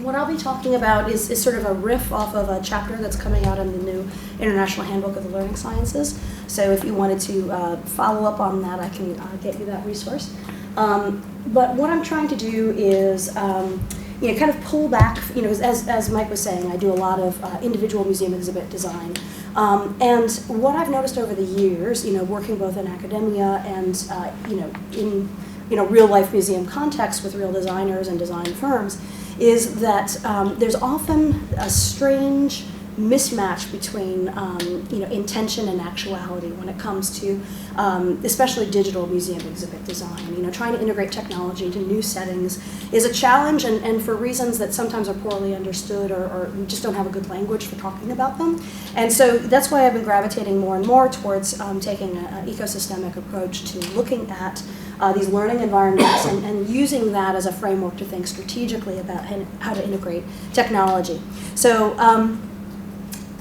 what I'll be talking about is sort of a riff off of a chapter that's coming out in the new International Handbook of the Learning Sciences. So if you wanted to follow up on that, I can get you that resource. But what I'm trying to do is kind of pull back, as Mike was saying, I do a lot of individual museum exhibit design. And what I've noticed over the years, working both in academia and, in real life museum context with real designers and design firms, is that there's often a strange mismatch between intention and actuality when it comes to especially digital museum exhibit design. Trying to integrate technology into new settings is a challenge, and for reasons that sometimes are poorly understood, or we just don't have a good language for talking about them. And so that's why I've been gravitating more and more towards taking an ecosystemic approach to looking at these learning environments and using that as a framework to think strategically about how to integrate technology. So,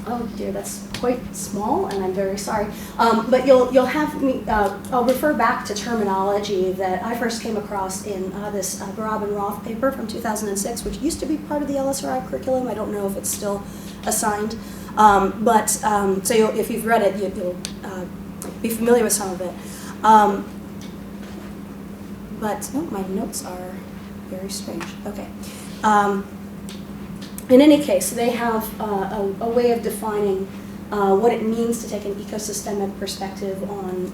oh dear, that's quite small, and I'm very sorry. But you'll have me. I'll refer back to terminology that I first came across in this Garab and Roth paper from 2006, which used to be part of the LSRI curriculum. I don't know if it's still assigned, so if you've read it, you'll be familiar with some of it. But my notes are very strange. Okay. In any case, they have a way of defining what it means to take an ecosystemic perspective on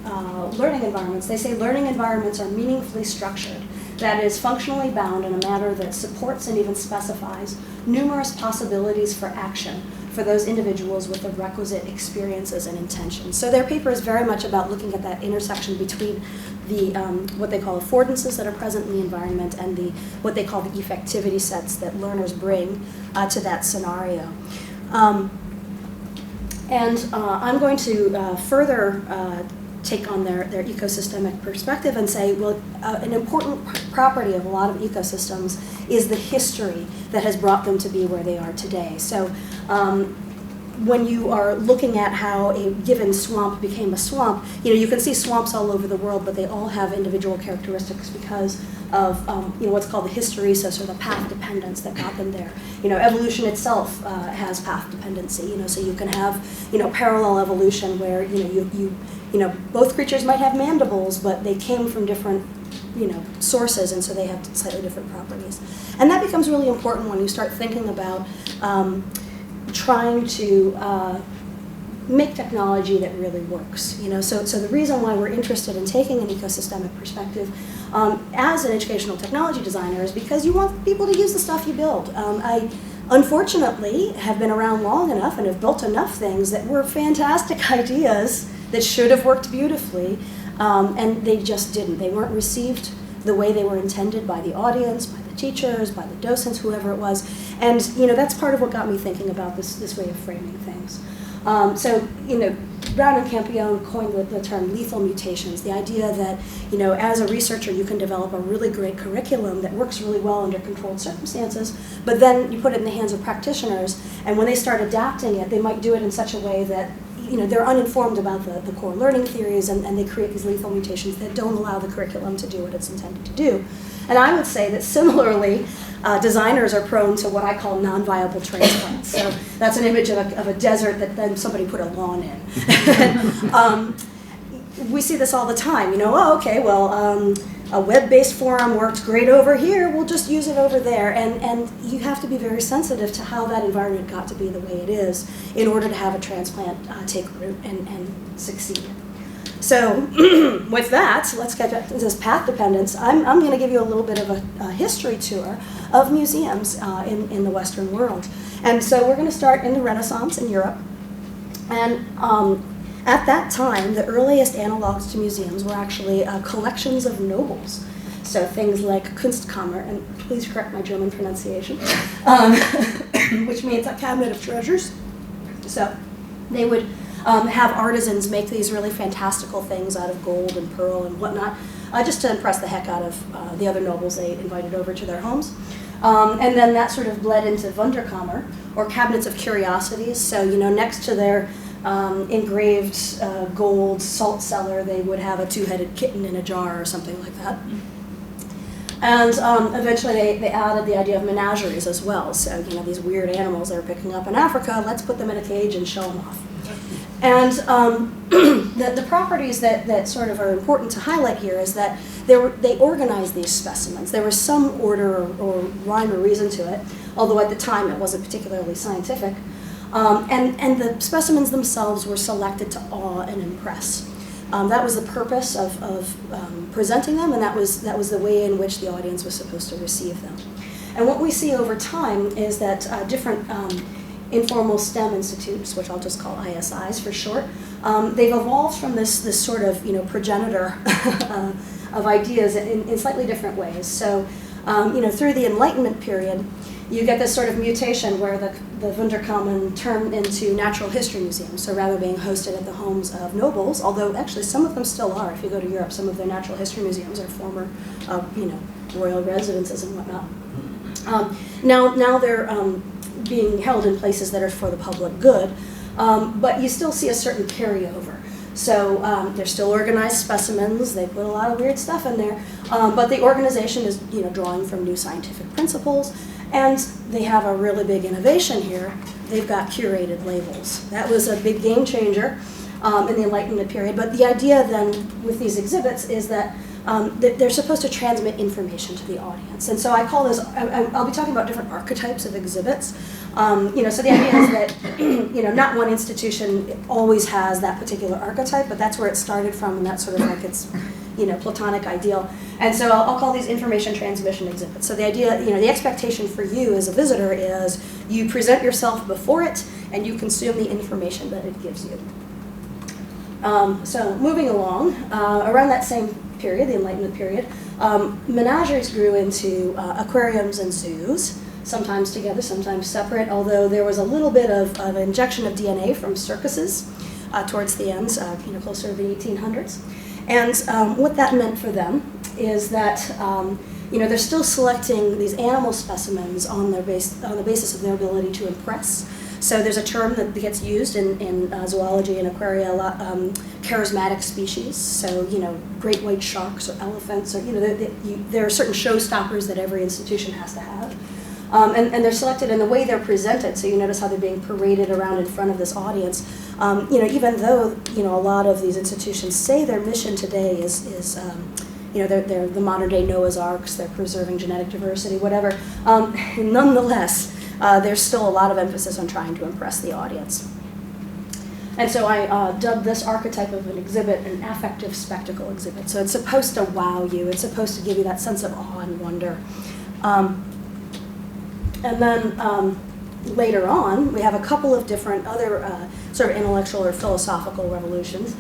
learning environments. They say learning environments are meaningfully structured, that is, functionally bound in a manner that supports and even specifies numerous possibilities for action for those individuals with the requisite experiences and intentions. So their paper is very much about looking at that intersection between the what they call affordances that are present in the environment and what they call the effectivity sets that learners bring to that scenario. I'm going to further take on their ecosystemic perspective and say, well, an important property of a lot of ecosystems is the history that has brought them to be where they are today. So when you are looking at how a given swamp became a swamp, you can see swamps all over the world, but they all have individual characteristics because of what's called the hysteresis, or the path dependence that got them there. Evolution itself has path dependency. So you can have parallel evolution where both creatures might have mandibles, but they came from different sources, and so they have slightly different properties. And that becomes really important when you start thinking about trying to make technology that really works. So the reason why we're interested in taking an ecosystemic perspective as an educational technology designer is because you want people to use the stuff you build. I unfortunately have been around long enough and have built enough things that were fantastic ideas that should have worked beautifully, and they just didn't. They weren't received the way they were intended by the audience, by the teachers, by the docents, whoever it was. And that's part of what got me thinking about this way of framing things. Brown and Campione coined the term lethal mutations, the idea that, as a researcher, you can develop a really great curriculum that works really well under controlled circumstances, but then you put it in the hands of practitioners, and when they start adapting it, they might do it in such a way that they're uninformed about the core learning theories, and they create these lethal mutations that don't allow the curriculum to do what it's intended to do. And I would say that similarly, designers are prone to what I call non-viable transplants. So that's an image of a desert that then somebody put a lawn in. We see this all the time. A web-based forum worked great over here, we'll just use it over there. And you have to be very sensitive to how that environment got to be the way it is in order to have a transplant take root and succeed. So with that, let's get back to this path dependence. I'm going to give you a little bit of a history tour of museums in the Western world. And so we're going to start in the Renaissance in Europe. And at that time, the earliest analogs to museums were actually collections of nobles. So things like Kunstkammer, and please correct my German pronunciation, which means a cabinet of treasures. So they would have artisans make these really fantastical things out of gold and pearl and whatnot, just to impress the heck out of the other nobles they invited over to their homes. And then that sort of bled into Wunderkammer, or cabinets of curiosities. So, next to their engraved gold salt cellar, they would have a two-headed kitten in a jar or something like that. And eventually they added the idea of menageries as well. So, these weird animals they're picking up in Africa, let's put them in a cage and show them off. And the properties that sort of are important to highlight here is that they organized these specimens. There was some order or rhyme or reason to it, although at the time it wasn't particularly scientific. And the specimens themselves were selected to awe and impress. That was the purpose of presenting them, and that was the way in which the audience was supposed to receive them. And what we see over time is that different informal STEM institutes, which I'll just call ISIs for short, they've evolved from this sort of progenitor of ideas in slightly different ways. So through the Enlightenment period, you get this sort of mutation where the Wunderkammern turned into natural history museums. So rather being hosted at the homes of nobles, although actually some of them still are. If you go to Europe, some of their natural history museums are former, royal residences and whatnot. Now they're being held in places that are for the public good, but you still see a certain carryover. So they're still organized specimens. They put a lot of weird stuff in there, but the organization is drawing from new scientific principles. And they have a really big innovation here. They've got curated labels. That was a big game changer in the Enlightenment period. But the idea then with these exhibits is that they're supposed to transmit information to the audience. And so I call this, I'll be talking about different archetypes of exhibits. So the idea is that not one institution always has that particular archetype, but that's where it started from, and that's sort of like its Platonic ideal. And so I'll call these information transmission exhibits. So the idea, the expectation for you as a visitor is you present yourself before it and you consume the information that it gives you. So moving along, around that same period, the Enlightenment period, menageries grew into aquariums and zoos, sometimes together, sometimes separate, although there was a little bit of injection of DNA from circuses towards the end, closer to the 1800s. And what that meant for them is that they're still selecting these animal specimens on the basis of their ability to impress. So there's a term that gets used in zoology and aquaria a lot, charismatic species. So great white sharks or elephants, or there are certain showstoppers that every institution has to have. And they're selected in the way they're presented. So you notice how they're being paraded around in front of this audience. Even though a lot of these institutions say their mission today is they're the modern day Noah's Arks, they're preserving genetic diversity, whatever. Nonetheless, there's still a lot of emphasis on trying to impress the audience. And so I dubbed this archetype of an exhibit an affective spectacle exhibit. So it's supposed to wow you. It's supposed to give you that sense of awe and wonder. And then later on, we have a couple of different other sort of intellectual or philosophical revolutions.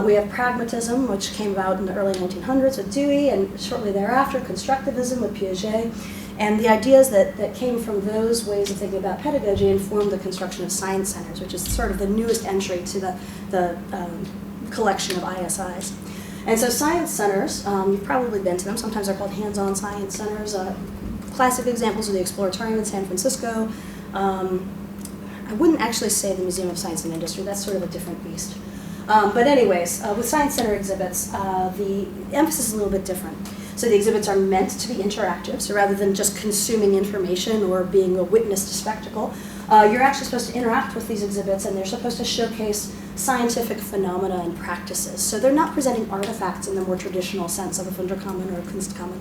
We have pragmatism, which came about in the early 1900s with Dewey, and shortly thereafter, constructivism with Piaget. And the ideas that came from those ways of thinking about pedagogy informed the construction of science centers, which is sort of the newest entry to the collection of ISIs. And so science centers, you've probably been to them. Sometimes they're called hands-on science centers. Classic examples are the Exploratorium in San Francisco. I wouldn't actually say the Museum of Science and Industry. That's sort of a different beast. But anyways, with science center exhibits, the emphasis is a little bit different. So the exhibits are meant to be interactive. So rather than just consuming information or being a witness to spectacle, you're actually supposed to interact with these exhibits, and they're supposed to showcase scientific phenomena and practices. So they're not presenting artifacts in the more traditional sense of a Wunderkammern or a Kunstkammern.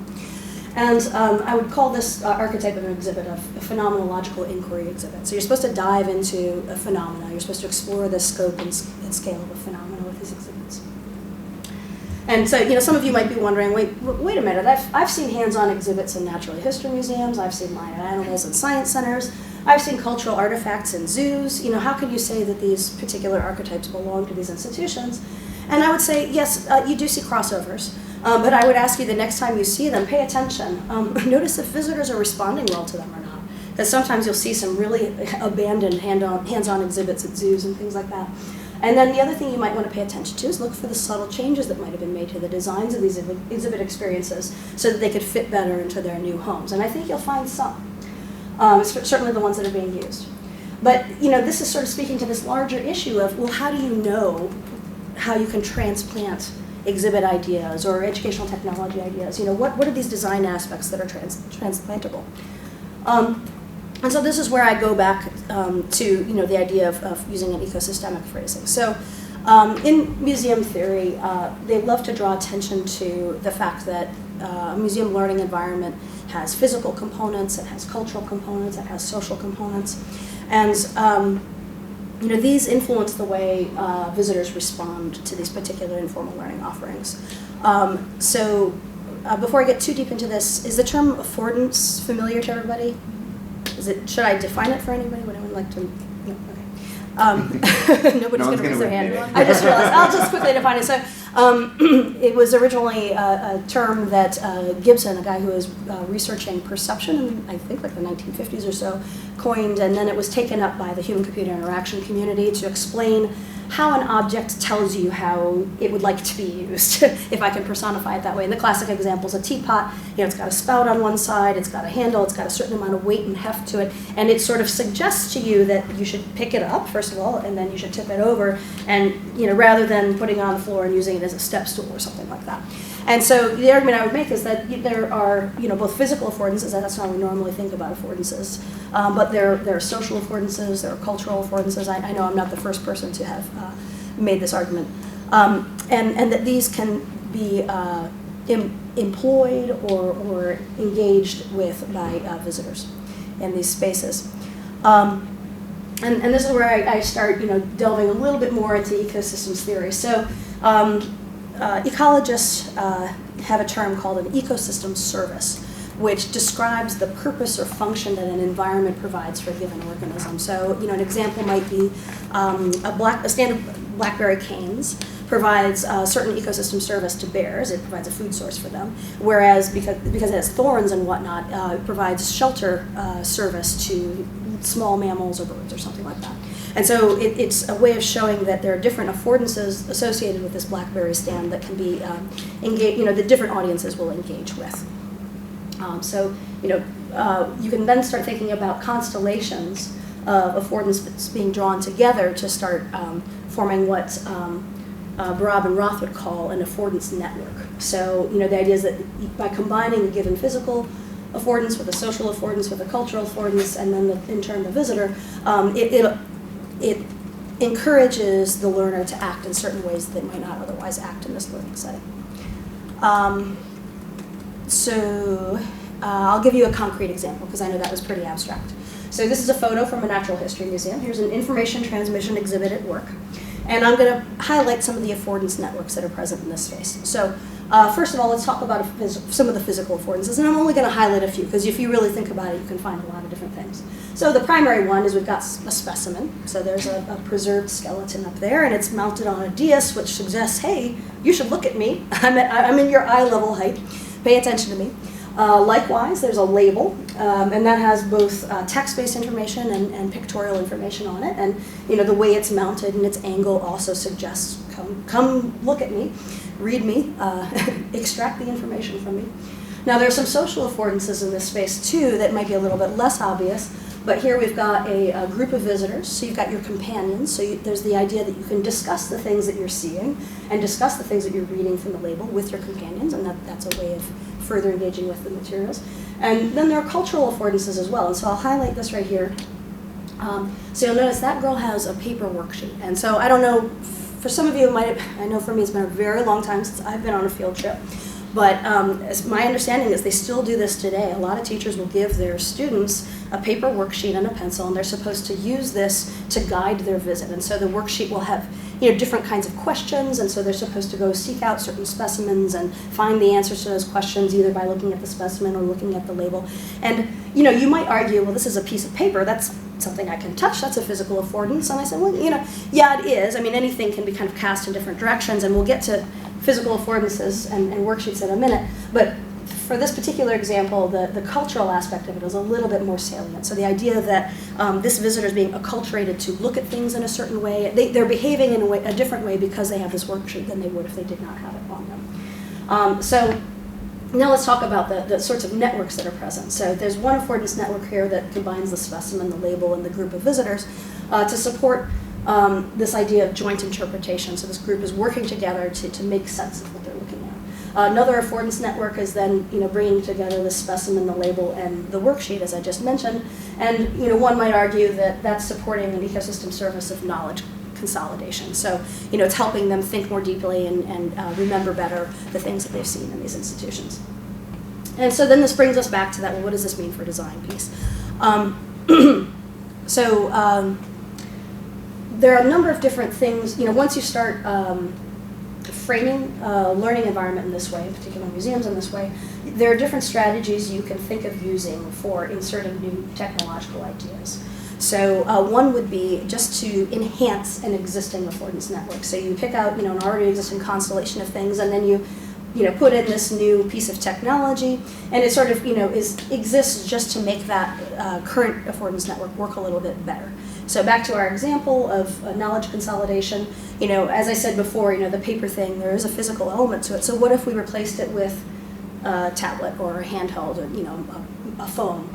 And I would call this archetype of an exhibit a phenomenological inquiry exhibit. So you're supposed to dive into a phenomena. You're supposed to explore the scope and scale of a phenomena with these exhibits. And so, some of you might be wondering, wait a minute, I've seen hands-on exhibits in natural history museums. I've seen live animals in science centers. I've seen cultural artifacts in zoos. How can you say that these particular archetypes belong to these institutions? And I would say, yes, you do see crossovers. But I would ask you the next time you see them, pay attention. Notice if visitors are responding well to them or not. Because sometimes you'll see some really abandoned hands-on exhibits at zoos and things like that. And then the other thing you might want to pay attention to is look for the subtle changes that might have been made to the designs of these exhibit experiences so that they could fit better into their new homes. And I think you'll find some, certainly the ones that are being used. But this is sort of speaking to this larger issue of, well, how do you know how you can transplant exhibit ideas or educational technology ideas. What are these design aspects that are transplantable? And so this is where I go back to the idea of using an ecosystemic phrasing. So in museum theory, they love to draw attention to the fact that a museum learning environment has physical components, it has cultural components, it has social components, and these influence the way visitors respond to these particular informal learning offerings. Before I get too deep into this, is the term affordance familiar to everybody? Should I define it for anybody? Would anyone like to? No? Okay. Nobody's going to raise their hand. I just realized. I'll just quickly define it. So it was originally a term that Gibson, a guy who was researching perception in, I think, like the 1950s or so, coined, and then it was taken up by the human-computer interaction community to explain how an object tells you how it would like to be used, if I can personify it that way. And the classic example is a teapot. It's got a spout on one side, it's got a handle, it's got a certain amount of weight and heft to it, and it sort of suggests to you that you should pick it up, first of all, and then you should tip it over, and rather than putting it on the floor and using it as a step stool or something like that. And so the argument I would make is that there are, both physical affordances, and that's how we normally think about affordances, but there are social affordances, there are cultural affordances. I know I'm not the first person to have made this argument. And that these can be employed or engaged with by visitors in these spaces. And this is where I start, delving a little bit more into ecosystems theory. So ecologists have a term called an ecosystem service, which describes the purpose or function that an environment provides for a given organism. So, an example might be a stand of blackberry canes provides a certain ecosystem service to bears. It provides a food source for them. Whereas because it has thorns and whatnot, it provides shelter service to small mammals or birds or something like that. And so it's a way of showing that there are different affordances associated with this blackberry stand that can be engaged, that different audiences will engage with. You can then start thinking about constellations of affordance that's being drawn together to start forming what Barab and Roth would call an affordance network. So, the idea is that by combining a given physical affordance with a social affordance, with a cultural affordance, and then in turn the visitor, it encourages the learner to act in certain ways that they might not otherwise act in this learning setting. I'll give you a concrete example because I know that was pretty abstract. So this is a photo from a natural history museum. Here's an information transmission exhibit at work. And I'm going to highlight some of the affordance networks that are present in this space. So first of all, let's talk about some of the physical affordances. And I'm only going to highlight a few because if you really think about it, you can find a lot of different things. So the primary one is we've got a specimen. So there's a preserved skeleton up there, and it's mounted on a dais, which suggests, hey, you should look at me. I'm in your eye level height. Pay attention to me. Likewise, there's a label, and that has both text-based information and pictorial information on it. And the way it's mounted and its angle also suggests, come look at me, read me, extract the information from me. Now, there are some social affordances in this space too that might be a little bit less obvious. But here we've got a group of visitors, so you've got your companions, so there's the idea that you can discuss the things that you're seeing and discuss the things that you're reading from the label with your companions, and that's a way of further engaging with the materials. And then there are cultural affordances as well, and so I'll highlight this right here. So you'll notice that girl has a paper worksheet, and so I don't know, for some of you I know for me it's been a very long time since I've been on a field trip. But as my understanding is they still do this today. A lot of teachers will give their students a paper worksheet and a pencil, and they're supposed to use this to guide their visit. And so the worksheet will have different kinds of questions, and so they're supposed to go seek out certain specimens and find the answers to those questions either by looking at the specimen or looking at the label. And you might argue, well, this is a piece of paper. That's something I can touch. That's a physical affordance. And I said, well, yeah, it is. I mean, anything can be kind of cast in different directions, and we'll get to physical affordances and worksheets in a minute, but for this particular example, the cultural aspect of it is a little bit more salient. So the idea that this visitor is being acculturated to look at things in a certain way, they're behaving in a different way because they have this worksheet than they would if they did not have it on them. So now let's talk about the sorts of networks that are present. So there's one affordance network here that combines the specimen, the label, and the group of visitors to support this idea of joint interpretation. So this group is working together to make sense of what they're looking at. Another affordance network is then bringing together the specimen, the label, and the worksheet, as I just mentioned. And one might argue that that's supporting an ecosystem service of knowledge consolidation. So it's helping them think more deeply and remember better the things that they've seen in these institutions. And so then this brings us back to that, well, what does this mean for design piece? There are a number of different things. Once you start framing a learning environment in this way, in particular museums in this way, there are different strategies you can think of using for inserting new technological ideas. So one would be just to enhance an existing affordance network. So you pick out an already existing constellation of things, and then you put in this new piece of technology, and it sort of exists just to make that current affordance network work a little bit better. So back to our example of knowledge consolidation, as I said before, the paper thing, there is a physical element to it. So what if we replaced it with a tablet or a handheld or a phone?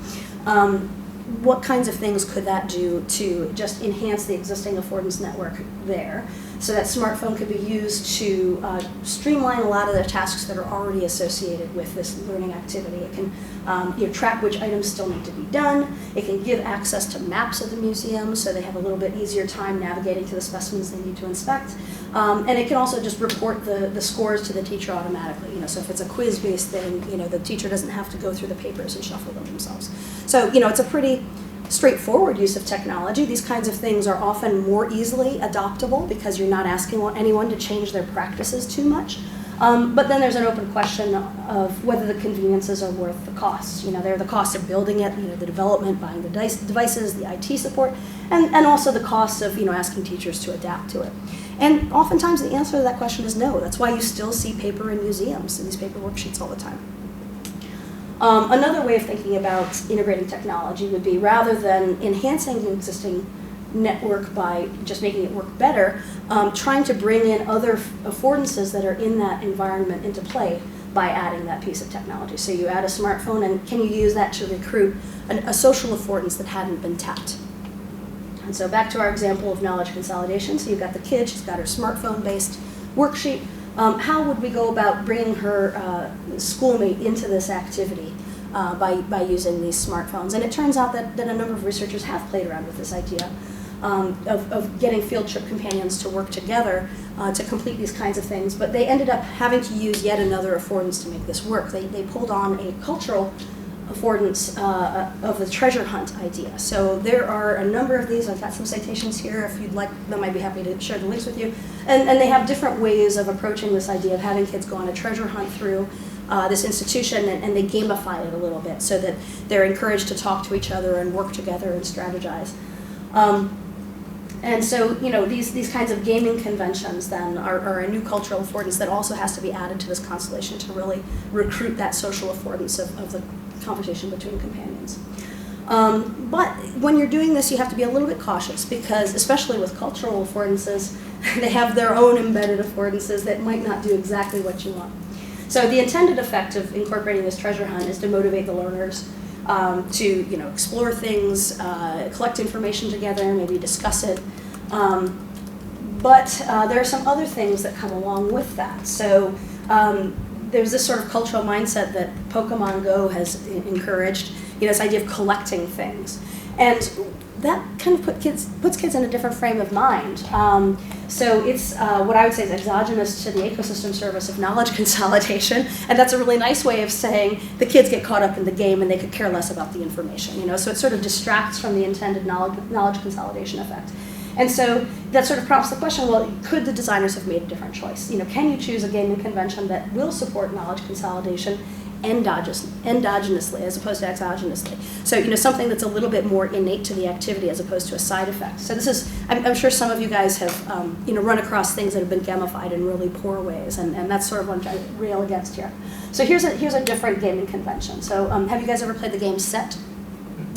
What kinds of things could that do to just enhance the existing affordance network there? So that smartphone could be used to streamline a lot of the tasks that are already associated with this learning activity. It can track which items still need to be done. It can give access to maps of the museum so they have a little bit easier time navigating to the specimens they need to inspect. And it can also just report the scores to the teacher automatically. So if it's a quiz-based thing, the teacher doesn't have to go through the papers and shuffle them themselves. So it's a pretty straightforward use of technology. These kinds of things are often more easily adoptable because you're not asking anyone to change their practices too much. But then there's an open question of whether the conveniences are worth the costs. They're the cost of building it, the development, buying the devices, the IT support, and also the cost of asking teachers to adapt to it. And oftentimes the answer to that question is no. That's why you still see paper in museums and these paper worksheets all the time. Another way of thinking about integrating technology would be, rather than enhancing the existing network by just making it work better, trying to bring in other affordances that are in that environment into play by adding that piece of technology. So you add a smartphone, and can you use that to recruit a social affordance that hadn't been tapped? And so back to our example of knowledge consolidation. So you've got the kid, she's got her smartphone-based worksheet. How would we go about bringing her schoolmate into this activity by using these smartphones? And it turns out that a number of researchers have played around with this idea of getting field trip companions to work together to complete these kinds of things. But they ended up having to use yet another affordance to make this work. They pulled on a cultural affordance of the treasure hunt idea. So there are a number of these. I've got some citations here. If you'd like them, I'd be happy to share the links with you. And they have different ways of approaching this idea of having kids go on a treasure hunt through this institution, and they gamify it a little bit so that they're encouraged to talk to each other and work together and strategize. And so, these kinds of gaming conventions then are a new cultural affordance that also has to be added to this constellation to really recruit that social affordance of the conversation between companions. But when you're doing this, you have to be a little bit cautious because, especially with cultural affordances, they have their own embedded affordances that might not do exactly what you want. So the intended effect of incorporating this treasure hunt is to motivate the learners to explore things, collect information together, maybe discuss it. But there are some other things that come along with that. So there's this sort of cultural mindset that Pokemon Go has encouraged, this idea of collecting things. And that kind of puts kids in a different frame of mind. So it's what I would say is exogenous to the ecosystem service of knowledge consolidation, and that's a really nice way of saying the kids get caught up in the game and they could care less about the information. So it sort of distracts from the intended knowledge consolidation effect. And so that sort of prompts the question, well, could the designers have made a different choice? Can you choose a gaming convention that will support knowledge consolidation endogenously as opposed to exogenously? So, something that's a little bit more innate to the activity as opposed to a side effect. So this is, I'm sure some of you guys have, run across things that have been gamified in really poor ways, and that's sort of what I rail against here. So here's a different gaming convention. So have you guys ever played the game Set?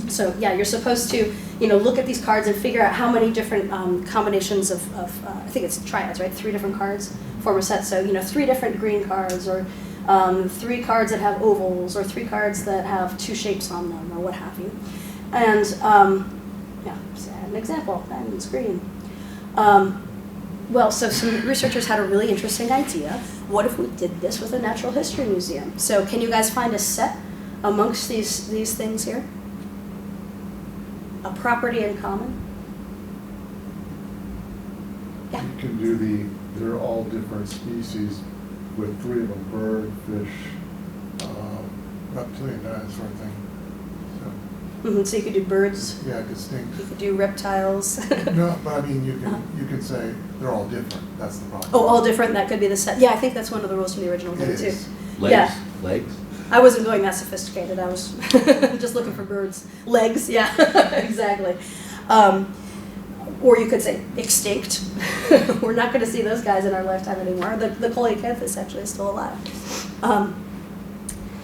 So yeah, you're supposed to, look at these cards and figure out how many different combinations of I think it's triads, right? 3 different cards form a set. So 3 different green cards, or 3 cards that have ovals, or 3 cards that have 2 shapes on them, or what have you. And yeah, just add an example on the screen. Well, so some researchers had a really interesting idea. What if we did this with a natural history museum? So can you guys find a set amongst these things here? A property in common? Yeah. You can do they're all different species with 3 of them, bird, fish, reptilian, that sort of thing. So you could do birds. Yeah, distinct. You could do reptiles. No, but I mean, you can say they're all different. That's the problem. Oh, all different. That could be the set. Yeah, I think that's one of the rules from the original game too. Legs? Yeah. Legs? I wasn't going that sophisticated. I was just looking for birds. Legs. Yeah, exactly. Or you could say extinct. We're not going to see those guys in our lifetime anymore. The coelacanthus actually is still alive.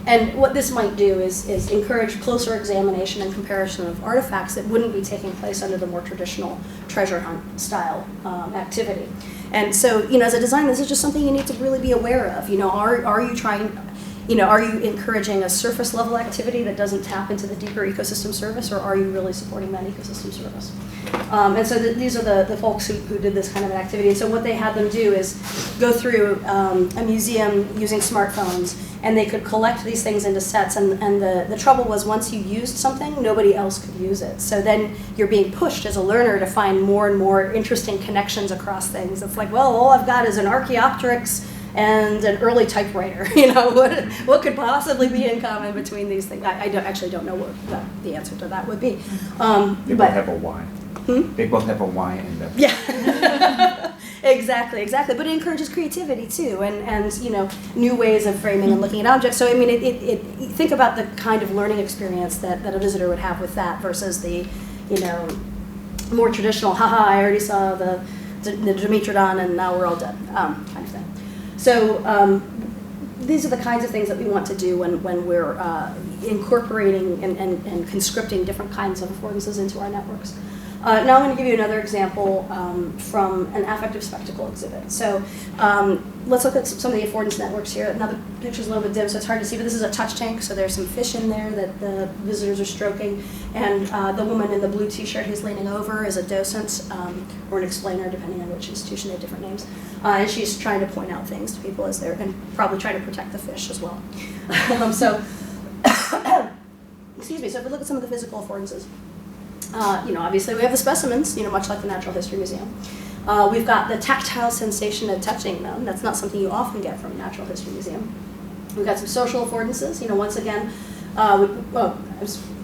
And what this might do is encourage closer examination and comparison of artifacts that wouldn't be taking place under the more traditional treasure hunt style activity. And so, as a designer, this is just something you need to really be aware of. Are you trying, are you encouraging a surface level activity that doesn't tap into the deeper ecosystem service, or are you really supporting that ecosystem service? And so these are the folks who did this kind of an activity. And so what they had them do is go through a museum using smartphones, and they could collect these things into sets. And the trouble was, once you used something, nobody else could use it. So then you're being pushed as a learner to find more and more interesting connections across things. It's like, well, all I've got is an Archaeopteryx and an early typewriter. What could possibly be in common between these things? I actually don't know what the answer to that would be. They both have a Y. They both have a Y in them. Yeah. Exactly. But it encourages creativity too, and new ways of framing and looking at objects. So I mean, think about the kind of learning experience that a visitor would have with that versus the, more traditional, haha, I already saw the Dimetrodon and now we're all done, kind of thing. So these are the kinds of things that we want to do when we're incorporating and conscripting different kinds of affordances into our networks. Now I'm going to give you another example from an affective spectacle exhibit. So let's look at some of the affordance networks here. Now the picture's a little bit dim, so it's hard to see, but this is a touch tank, so there's some fish in there that the visitors are stroking, and the woman in the blue t-shirt who's leaning over is a docent or an explainer, depending on which institution. They have different names. And she's trying to point out things to people as they're, and probably trying to protect the fish as well. Excuse me, so if we look at some of the physical affordances, obviously we have the specimens, much like the Natural History Museum. We've got the tactile sensation of touching them. That's not something you often get from a Natural History Museum. We've got some social affordances. Once again,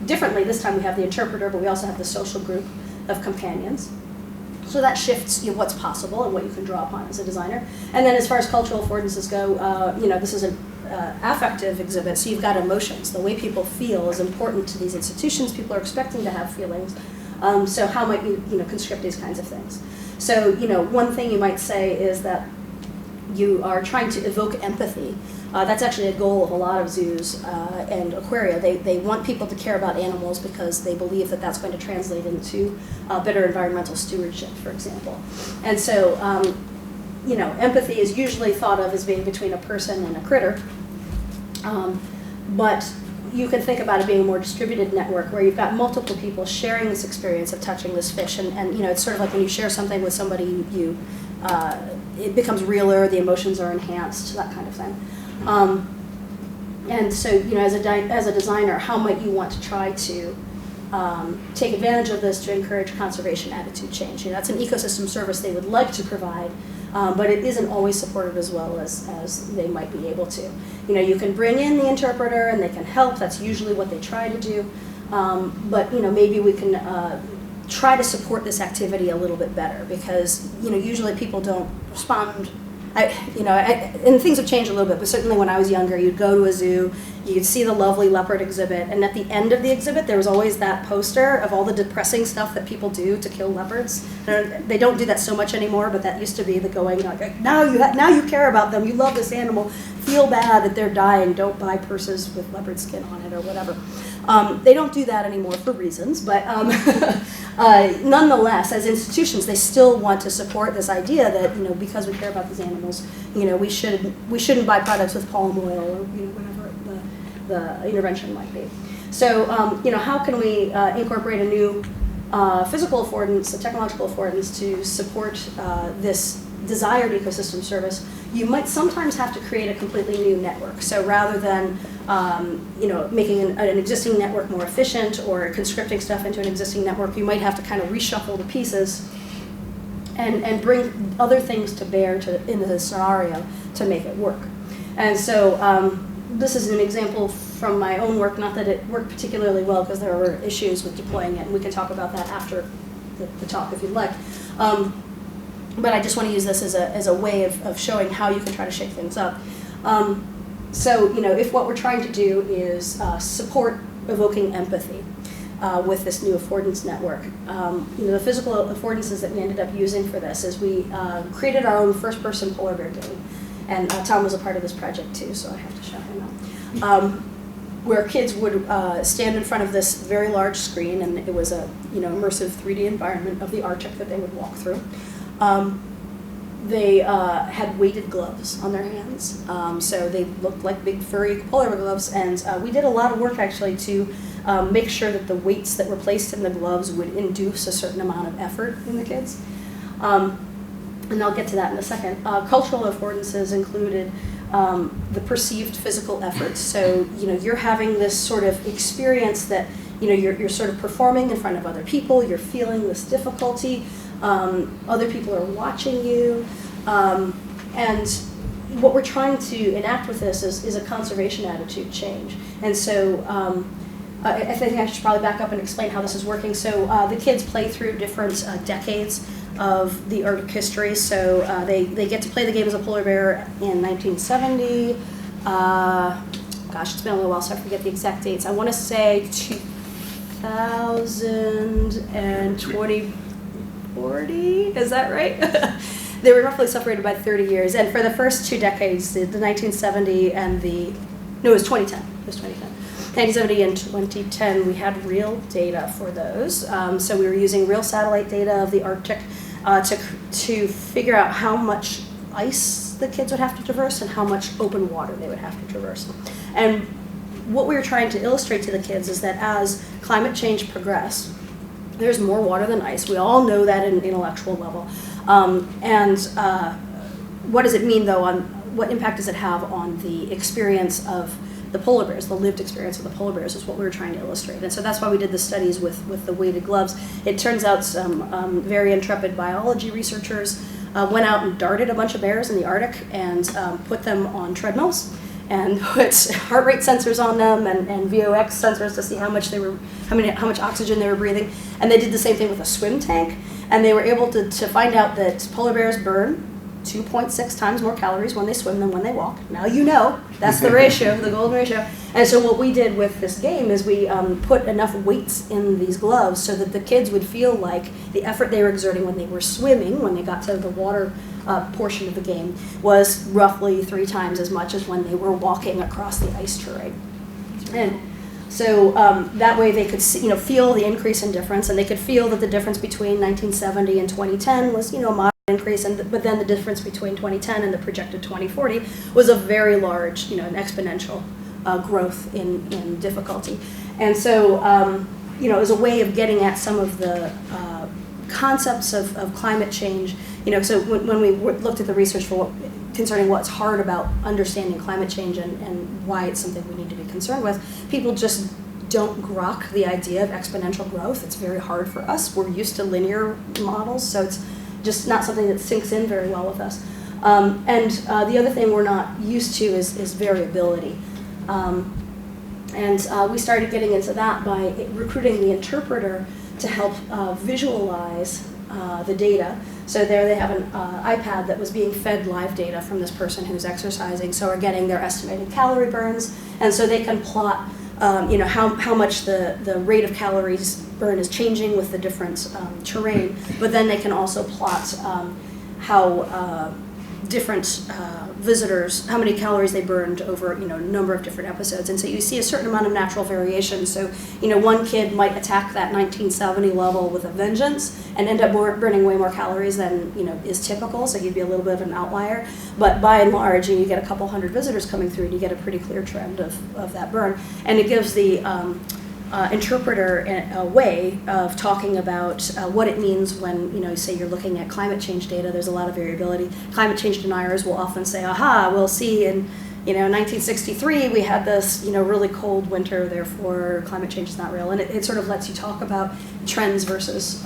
differently, this time we have the interpreter, but we also have the social group of companions. So that shifts what's possible and what you can draw upon as a designer. And then as far as cultural affordances go, this is an affective exhibit, so you've got emotions. The way people feel is important to these institutions. People are expecting to have feelings. So how might you, conscript these kinds of things? So, one thing you might say is that you are trying to evoke empathy. That's actually a goal of a lot of zoos and aquaria. They want people to care about animals because they believe that that's going to translate into better environmental stewardship, for example. And so, empathy is usually thought of as being between a person and a critter. But you can think about it being a more distributed network where you've got multiple people sharing this experience of touching this fish. And it's sort of like when you share something with somebody, it becomes realer, the emotions are enhanced, that kind of thing. And so, as a designer, how might you want to try to take advantage of this to encourage conservation attitude change? That's an ecosystem service they would like to provide, but it isn't always supported as well as they might be able to. You can bring in the interpreter and they can help. That's usually what they try to do. But maybe we can try to support this activity a little bit better because usually people don't respond. And things have changed a little bit, but certainly when I was younger, you'd go to a zoo, you'd see the lovely leopard exhibit, and at the end of the exhibit, there was always that poster of all the depressing stuff that people do to kill leopards. They don't do that so much anymore, but that used to be the going, like, now you care about them, you love this animal, feel bad that they're dying, don't buy purses with leopard skin on it or whatever. They don't do that anymore for reasons, but nonetheless, as institutions, they still want to support this idea that because we care about these animals, we shouldn't buy products with palm oil or whatever the intervention might be. So how can we incorporate a new physical affordance, the technological affordance to support this desired ecosystem service, you might sometimes have to create a completely new network. So rather than making an existing network more efficient or conscripting stuff into an existing network, you might have to kind of reshuffle the pieces and bring other things to bear into the scenario to make it work. And so this is an example from my own work, not that it worked particularly well because there were issues with deploying it, and we can talk about that after the talk if you'd like. But I just want to use this as a way of showing how you can try to shake things up. So, if what we're trying to do is support evoking empathy with this new affordance network, the physical affordances that we ended up using for this is we created our own first-person polar bear game. And Tom was a part of this project too, so I have to shout him out. Where kids would stand in front of this very large screen, and it was a immersive 3D environment of the Arctic that they would walk through. They had weighted gloves on their hands, so they looked like big furry polar bear gloves. And we did a lot of work actually to make sure that the weights that were placed in the gloves would induce a certain amount of effort in the kids. And I'll get to that in a second. Cultural affordances included the perceived physical efforts. So, you're having this sort of experience that, you're sort of performing in front of other people, you're feeling this difficulty, other people are watching you, and what we're trying to enact with this is a conservation attitude change. And so I think I should probably back up and explain how this is working. So the kids play through different decades of the Arctic history. So they get to play the game as a polar bear in 1970. Gosh, it's been a little while, so I forget the exact dates. I want to say 2040. Is that right? They were roughly separated by 30 years. And for the first 2 decades, the 1970 and it was 2010. It was 2010. 1970 and 2010, we had real data for those. So we were using real satellite data of the Arctic to figure out how much ice the kids would have to traverse and how much open water they would have to traverse. And what we were trying to illustrate to the kids is that as climate change progressed, there's more water than ice. We all know that at an intellectual level. What does it mean, though, what impact does it have on the experience of the polar bears, the lived experience of the polar bears is what we were trying to illustrate. And so that's why we did the studies with the weighted gloves. It turns out some very intrepid biology researchers went out and darted a bunch of bears in the Arctic and put them on treadmills and put heart rate sensors on them and VOx sensors to see how much oxygen they were breathing. And they did the same thing with a swim tank. And they were able to find out that polar bears burn 2.6 times more calories when they swim than when they walk. Now that's the ratio, the golden ratio. And so what we did with this game is we put enough weights in these gloves so that the kids would feel like the effort they were exerting when they were swimming, when they got to the water portion of the game, was roughly 3 times as much as when they were walking across the ice terrain. And so that way they could feel the increase in difference, and they could feel that the difference between 1970 and 2010 was a moderate increase, but then the difference between 2010 and the projected 2040 was a very large, an exponential growth in difficulty. And so, as a way of getting at some of the concepts of climate change, so when we looked at the research concerning what's hard about understanding climate change and why it's something we need to be concerned with, people just don't grok the idea of exponential growth. It's very hard for us. We're used to linear models, so it's just not something that sinks in very well with us. And the other thing we're not used to is variability. And we started getting into that by recruiting the interpreter to help visualize the data. So there they have an iPad that was being fed live data from this person who's exercising, so we're getting their estimated calorie burns, and so they can plot how much the rate of calories burn is changing with the different terrain, but then they can also plot how different visitors, how many calories they burned over a number of different episodes. And so you see a certain amount of natural variation. So one kid might attack that 1970 level with a vengeance and end up burning way more calories than is typical, so he'd be a little bit of an outlier. But by and large, you get a couple hundred visitors coming through and you get a pretty clear trend of that burn. And it gives the interpreter in a way of talking about what it means when, say you're looking at climate change data. There's a lot of variability. Climate change deniers will often say, aha, we'll see in 1963 we had this really cold winter, therefore climate change is not real. And it sort of lets you talk about trends versus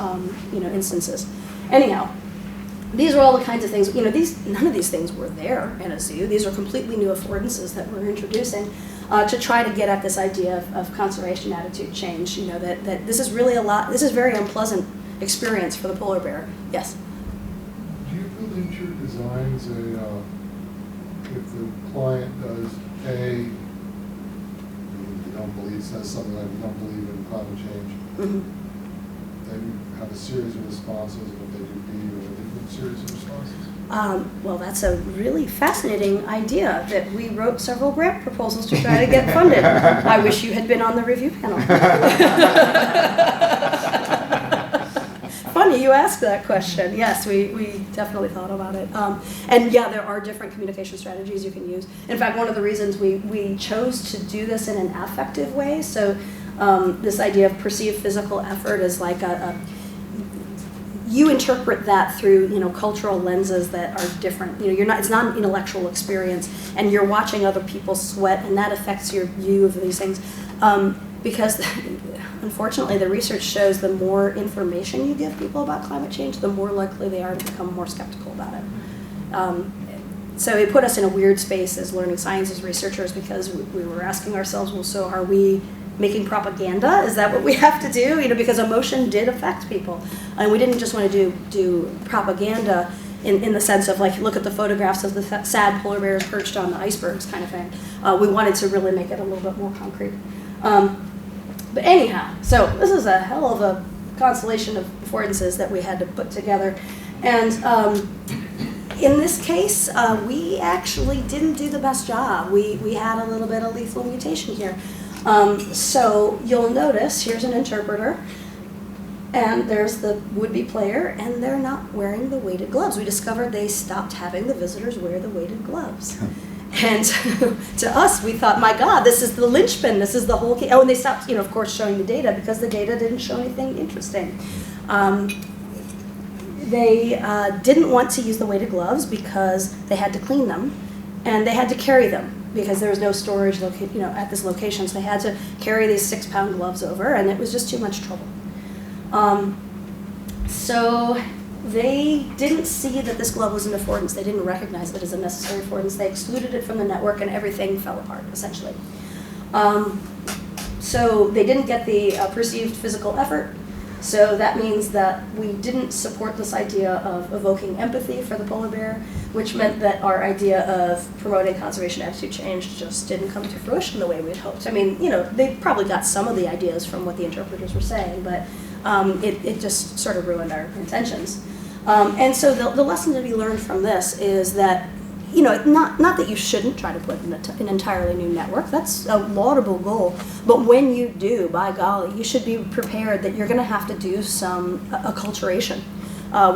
instances. Anyhow, these are all the kinds of things, none of these things were there in a zoo. These are completely new affordances that we're introducing to try to get at this idea of conservation attitude change, that this is really this is very unpleasant experience for the polar bear. Yes? Do you build into your designs if the client does you don't believe, says something like you don't believe in climate change, then you have a series of responses, and if they do B, you have a different series of responses? Well, that's a really fascinating idea that we wrote several grant proposals to try to get funded. I wish you had been on the review panel. Funny you asked that question. Yes, we definitely thought about it. And yeah, there are different communication strategies you can use. In fact, one of the reasons we chose to do this in an affective way, so this idea of perceived physical effort is like you interpret that through cultural lenses that are different. It's not an intellectual experience, and you're watching other people sweat, and that affects your view of these things. Because unfortunately, the research shows the more information you give people about climate change, the more likely they are to become more skeptical about it. So it put us in a weird space as learning sciences researchers, because we were asking ourselves, well, so are we making propaganda? Is that what we have to do? Because emotion did affect people. And we didn't just want to do propaganda in the sense of look at the photographs of the sad polar bears perched on the icebergs kind of thing. We wanted to really make it a little bit more concrete. But anyhow, so this is a hell of a constellation of affordances that we had to put together. And in this case, we actually didn't do the best job. We had a little bit of lethal mutation here. So you'll notice, here's an interpreter, and there's the would-be player, and they're not wearing the weighted gloves. We discovered they stopped having the visitors wear the weighted gloves. And to us, we thought, my God, this is the linchpin, this is the whole key. Oh, and they stopped, of course, showing the data because the data didn't show anything interesting. They didn't want to use the weighted gloves because they had to clean them, and they had to carry them because there was no storage at this location. So they had to carry these 6-pound gloves over, and it was just too much trouble. So they didn't see that this glove was an affordance. They didn't recognize it as a necessary affordance. They excluded it from the network, and everything fell apart, essentially. So they didn't get the perceived physical effort. So that means that we didn't support this idea of evoking empathy for the polar bear, which meant that our idea of promoting conservation attitude change just didn't come to fruition the way we'd hoped. I mean, they probably got some of the ideas from what the interpreters were saying, but it just sort of ruined our intentions. And so the lesson to be learned from this is that, not that you shouldn't try to put an entirely new network. That's a laudable goal. But when you do, by golly, you should be prepared that you're going to have to do some acculturation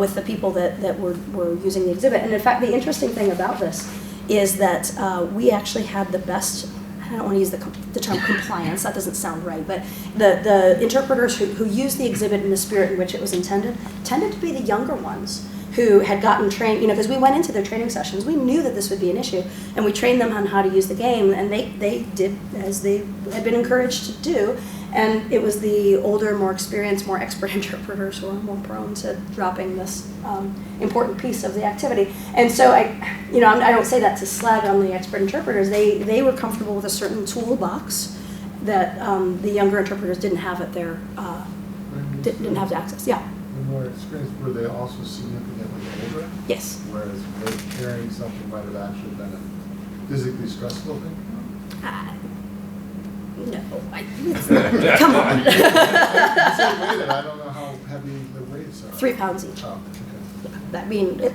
with the people that were using the exhibit. And in fact, the interesting thing about this is that we actually had the best, I don't want to use the term compliance, that doesn't sound right, but the interpreters who used the exhibit in the spirit in which it was intended tended to be the younger ones who had gotten trained, because we went into their training sessions. We knew that this would be an issue, and we trained them on how to use the game, and they did as they had been encouraged to do. And it was the older, more experienced, more expert interpreters who were more prone to dropping this important piece of the activity. And so I don't say that to slag on the expert interpreters. They were comfortable with a certain toolbox that the younger interpreters didn't have at their didn't have access. Yeah. In more experience, were they also significantly older? Yes. Whereas carrying something might have actually been a physically stressful thing? No, come on. You said weighted. I don't know how heavy the weights are. 3 pounds each. Oh, okay. That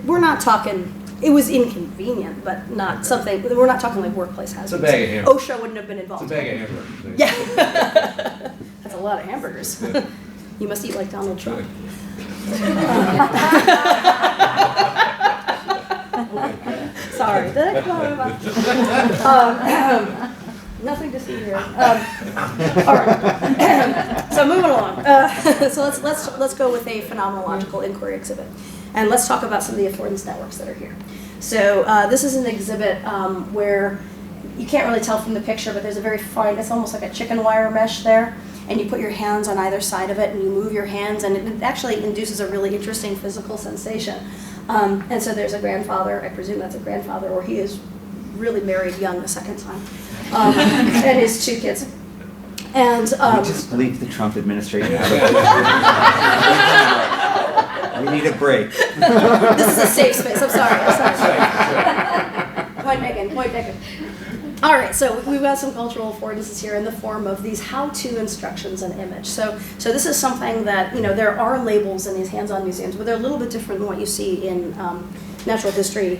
we're not talking. It was inconvenient, but not something. We're not talking like workplace hazards. It's a bag of hamburgers. OSHA wouldn't have been involved. It's a bag of hamburgers. Yeah, that's a lot of hamburgers. You must eat like Donald Trump. Sorry, did I come out? Nothing to see here. All right. So moving along. So let's go with a phenomenological inquiry exhibit, and let's talk about some of the affordance networks that are here. So this is an exhibit where you can't really tell from the picture, but there's a very fine. It's almost like a chicken wire mesh there, and you put your hands on either side of it, and you move your hands, and it actually induces a really interesting physical sensation. And so there's a grandfather. I presume that's a grandfather, or he is really married young a second time. And his 2 kids. And We just leave the Trump administration out of it. We need a break. this is a safe space. I'm sorry. Point taken. All right, so we've got some cultural affordances here in the form of these how-to instructions and image. So this is something that, there are labels in these hands-on museums, but they're a little bit different than what you see in natural history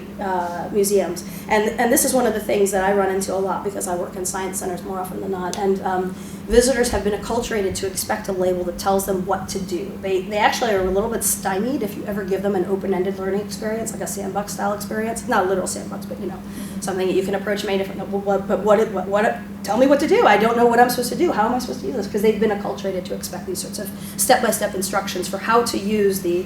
museums. And this is one of the things that I run into a lot because I work in science centers more often than not. And visitors have been acculturated to expect a label that tells them what to do. They actually are a little bit stymied if you ever give them an open-ended learning experience, like a sandbox style experience. Not a literal sandbox, but something that you can approach many different. But what? Tell me what to do. I don't know what I'm supposed to do. How am I supposed to do this? Because they've been acculturated to expect these sorts of step-by-step instructions for how to use the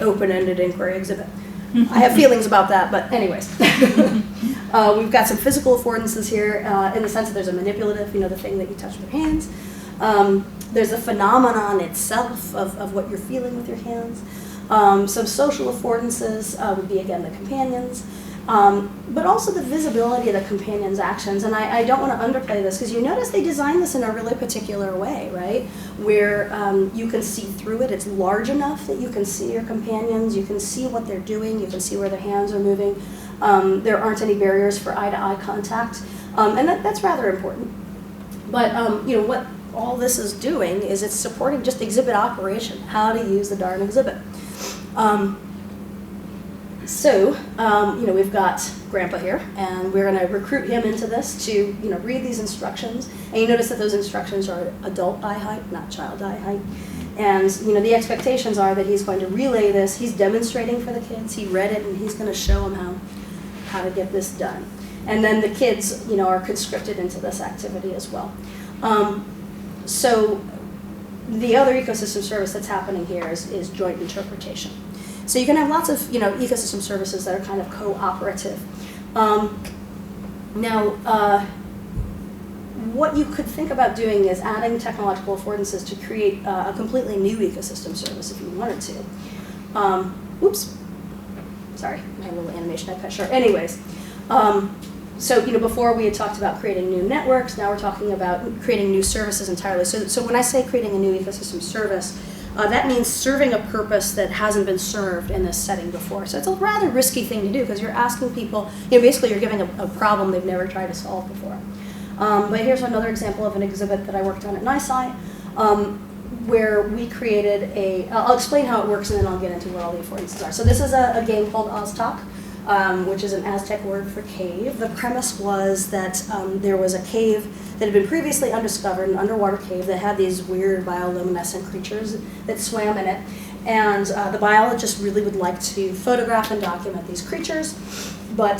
open-ended inquiry exhibit. I have feelings about that, but anyways. We've got some physical affordances here in the sense that there's a manipulative, the thing that you touch with your hands. There's the phenomenon itself of what you're feeling with your hands. Some social affordances would be, again, the companions. But also the visibility of the companion's actions. And I don't want to underplay this because you notice they designed this in a really particular way, right? Where you can see through it. It's large enough that you can see your companions. You can see what they're doing. You can see where their hands are moving. There aren't any barriers for eye-to-eye contact. And that's rather important. But, what all this is doing is it's supporting just exhibit operation, how to use the darn exhibit. So, we've got Grandpa here, and we're going to recruit him into this to, read these instructions. And you notice that those instructions are adult eye height, not child eye height. And, the expectations are that he's going to relay this. He's demonstrating for the kids. He read it, and he's going to show them how to get this done. And then the kids, are conscripted into this activity as well. So the other ecosystem service that's happening here is joint interpretation. So you can have lots of, ecosystem services that are kind of cooperative. What you could think about doing is adding technological affordances to create a completely new ecosystem service if you wanted to. Oops. Sorry, my little animation I cut short. Anyways, so before we had talked about creating new networks, now we're talking about creating new services entirely. So when I say creating a new ecosystem service, that means serving a purpose that hasn't been served in this setting before. So it's a rather risky thing to do because you're asking people, basically you're giving a problem they've never tried to solve before. But here's another example of an exhibit that I worked on at NISI, where we created I'll explain how it works and then I'll get into what all the affordances are. So this is a game called Oztok, which is an Aztec word for cave. The premise was that there was a cave that had been previously undiscovered, an underwater cave that had these weird bioluminescent creatures that swam in it. And the biologists really would like to photograph and document these creatures, but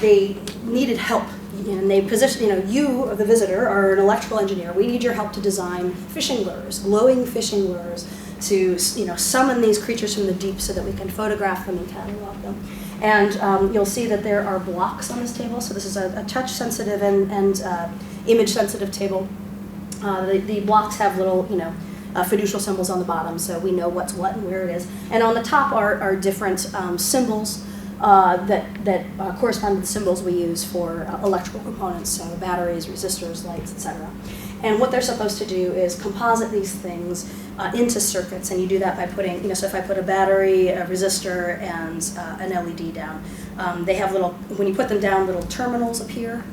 they needed help. And they positioned, you, the visitor, are an electrical engineer. We need your help to design fishing lures, glowing fishing lures, to summon these creatures from the deep so that we can photograph them and catalog them. And you'll see that there are blocks on this table. So this is a touch-sensitive and image-sensitive table. The blocks have little, fiducial symbols on the bottom, so we know what's what and where it is. And on the top are different symbols that correspond to the symbols we use for electrical components, so batteries, resistors, lights, etc. And what they're supposed to do is composite these things into circuits, and you do that by putting, so if I put a battery, a resistor, and an LED down, they have when you put them down, little terminals appear,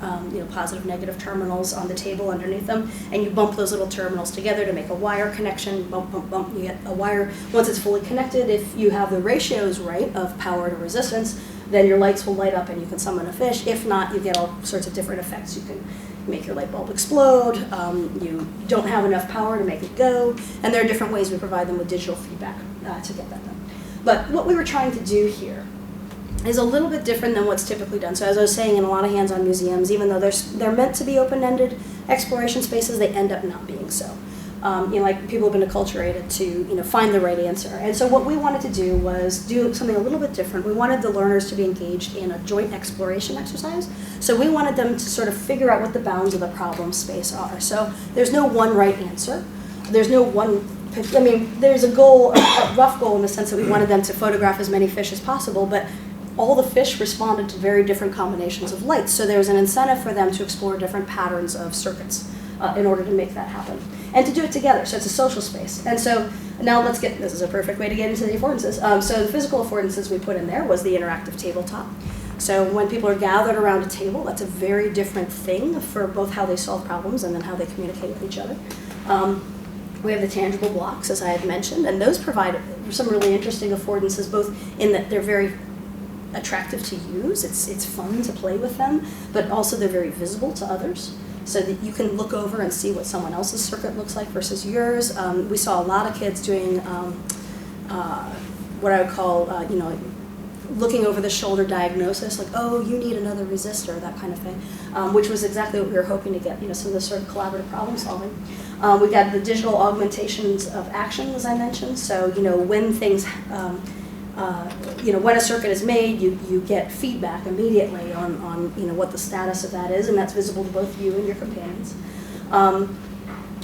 positive, negative terminals on the table underneath them, and you bump those little terminals together to make a wire connection, bump, bump, bump, you get a wire. Once it's fully connected, if you have the ratios right of power to resistance, then your lights will light up and you can summon a fish. If not, you get all sorts of different effects. You can make your light bulb explode, you don't have enough power to make it go, and there are different ways we provide them with digital feedback to get that done. But what we were trying to do here is a little bit different than what's typically done. So as I was saying, in a lot of hands-on museums, even though they're meant to be open-ended exploration spaces, they end up not being so. Like people have been acculturated to, find the right answer. And so what we wanted to do was do something a little bit different. We wanted the learners to be engaged in a joint exploration exercise. So we wanted them to sort of figure out what the bounds of the problem space are. So there's no one right answer. There's no one, there's a goal, a rough goal in the sense that we wanted them to photograph as many fish as possible, but all the fish responded to very different combinations of lights. So there was an incentive for them to explore different patterns of circuits in order to make that happen. And to do it together, so it's a social space. And so now this is a perfect way to get into the affordances. So the physical affordances we put in there was the interactive tabletop. So when people are gathered around a table, that's a very different thing for both how they solve problems and then how they communicate with each other. We have the tangible blocks, as I had mentioned, and those provide some really interesting affordances, both in that they're very attractive to use, it's fun to play with them, but also they're very visible to others, so that you can look over and see what someone else's circuit looks like versus yours. We saw a lot of kids doing what I would call, looking over the shoulder diagnosis, like, oh, you need another resistor, that kind of thing, which was exactly what we were hoping to get, some of the sort of collaborative problem solving. We got the digital augmentations of action, as I mentioned, so, when things, when a circuit is made, you get feedback immediately on what the status of that is, and that's visible to both you and your companions.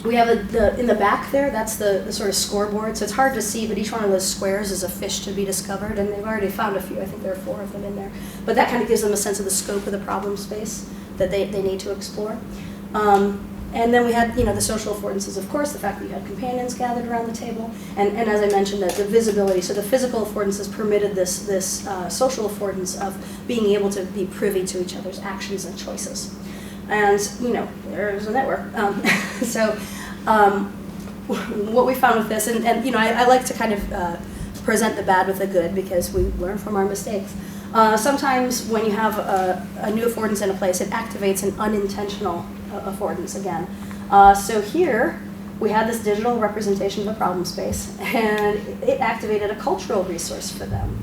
We have in the back there, that's the sort of scoreboard, so it's hard to see, but each one of those squares is a fish to be discovered, and they've already found a few. I think there are 4 of them in there. But that kind of gives them a sense of the scope of the problem space that they need to explore. And then we had, the social affordances, of course, the fact that you had companions gathered around the table, and as I mentioned, the visibility. So the physical affordances permitted this social affordance of being able to be privy to each other's actions and choices. And, there's a network. So what we found with this, and I like to kind of present the bad with the good because we learn from our mistakes. Sometimes when you have a new affordance in a place, it activates an unintentional affordance again. So here, we had this digital representation of a problem space, and it activated a cultural resource for them.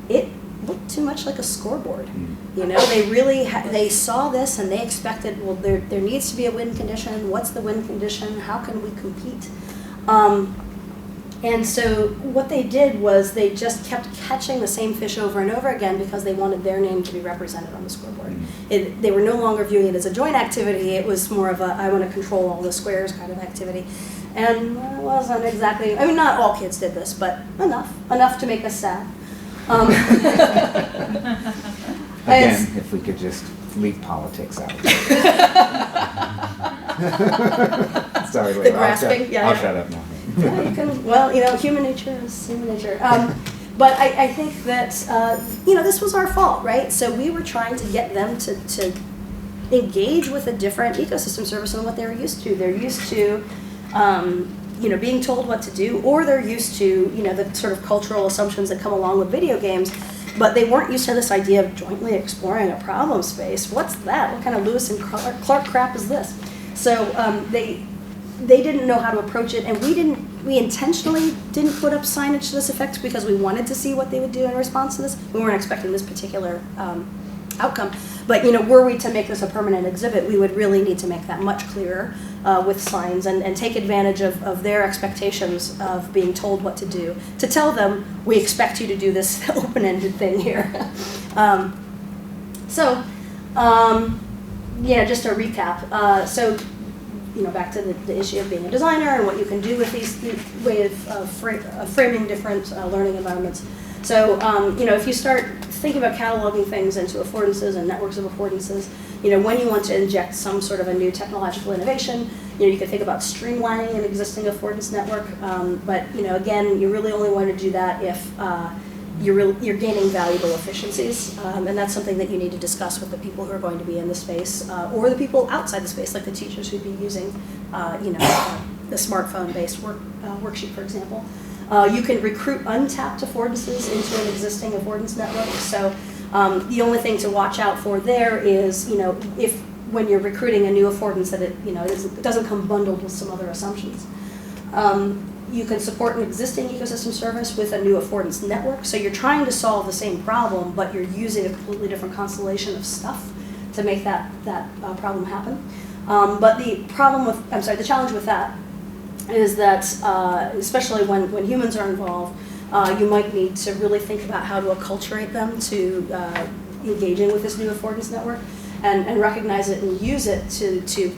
It looked too much like a scoreboard. They really they saw this and they expected, well, there needs to be a win condition. What's the win condition? How can we compete? And so what they did was they just kept catching the same fish over and over again because they wanted their name to be represented on the scoreboard. They were no longer viewing it as a joint activity. It was more of a, I want to control all the squares kind of activity. And it wasn't exactly, not all kids did this, but enough to make us sad. Again, if we could just leave politics out. Sorry, the grasping, I'll shut up now. Human nature is human nature. But I think that, this was our fault, right? So we were trying to get them to engage with a different ecosystem service than what they were used to. They're used to, being told what to do, or they're used to, the sort of cultural assumptions that come along with video games, but they weren't used to this idea of jointly exploring a problem space. What's that? What kind of Lewis and Clark crap is this? So they didn't know how to approach it, and we intentionally didn't put up signage to this effect because we wanted to see what they would do in response to this. We weren't expecting this particular outcome. But were we to make this a permanent exhibit, we would really need to make that much clearer with signs and take advantage of their expectations of being told what to do. To tell them, we expect you to do this open-ended thing here. Just to recap. Back to the issue of being a designer and what you can do with these way of framing different learning environments. So, if you start thinking about cataloging things into affordances and networks of affordances, when you want to inject some sort of a new technological innovation, you can think about streamlining an existing affordance network. But, again, you really only want to do that if you're gaining valuable efficiencies, and that's something that you need to discuss with the people who are going to be in the space, or the people outside the space, like the teachers who'd be using, the smartphone-based worksheet, for example. You can recruit untapped affordances into an existing affordance network. So the only thing to watch out for there is, if when you're recruiting a new affordance that it doesn't come bundled with some other assumptions. You can support an existing ecosystem service with a new affordance network. So you're trying to solve the same problem, but you're using a completely different constellation of stuff to make that problem happen. But the challenge with that is that, especially when humans are involved, you might need to really think about how to acculturate them to engaging with this new affordance network, and recognize it and use it to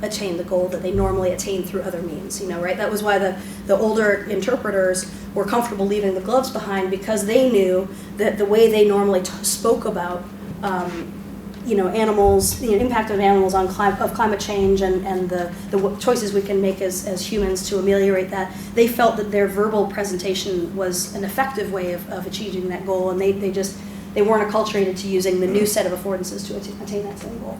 attain the goal that they normally attain through other means. Right? That was why the older interpreters were comfortable leaving the gloves behind, because they knew that the way they normally spoke about animals, the impact of animals on climate change and the choices we can make as humans to ameliorate that, they felt that their verbal presentation was an effective way of achieving that goal, and they weren't acculturated to using the new set of affordances to attain that same goal.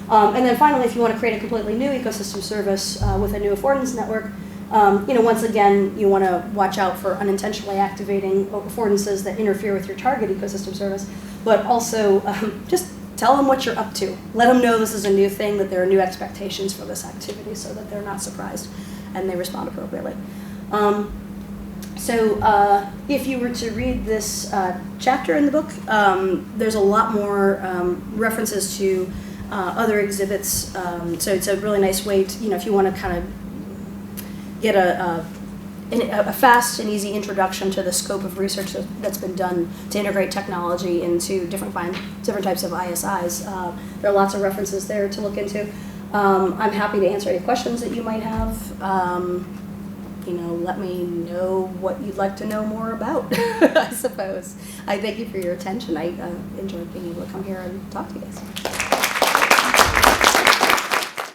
And then finally, if you want to create a completely new ecosystem service with a new affordance network, once again, you want to watch out for unintentionally activating affordances that interfere with your target ecosystem service, but also just tell them what you're up to. Let them know this is a new thing, that there are new expectations for this activity, so that they're not surprised and they respond appropriately. If you were to read this chapter in the book, there's a lot more references to other exhibits. So it's a really nice way to, if you want to kind of get a fast and easy introduction to the scope of research that's been done to integrate technology into different types of ISIs. There are lots of references there to look into. I'm happy to answer any questions that you might have. Let me know what you'd like to know more about, I suppose. I thank you for your attention. I enjoyed being able to come here and talk to you guys.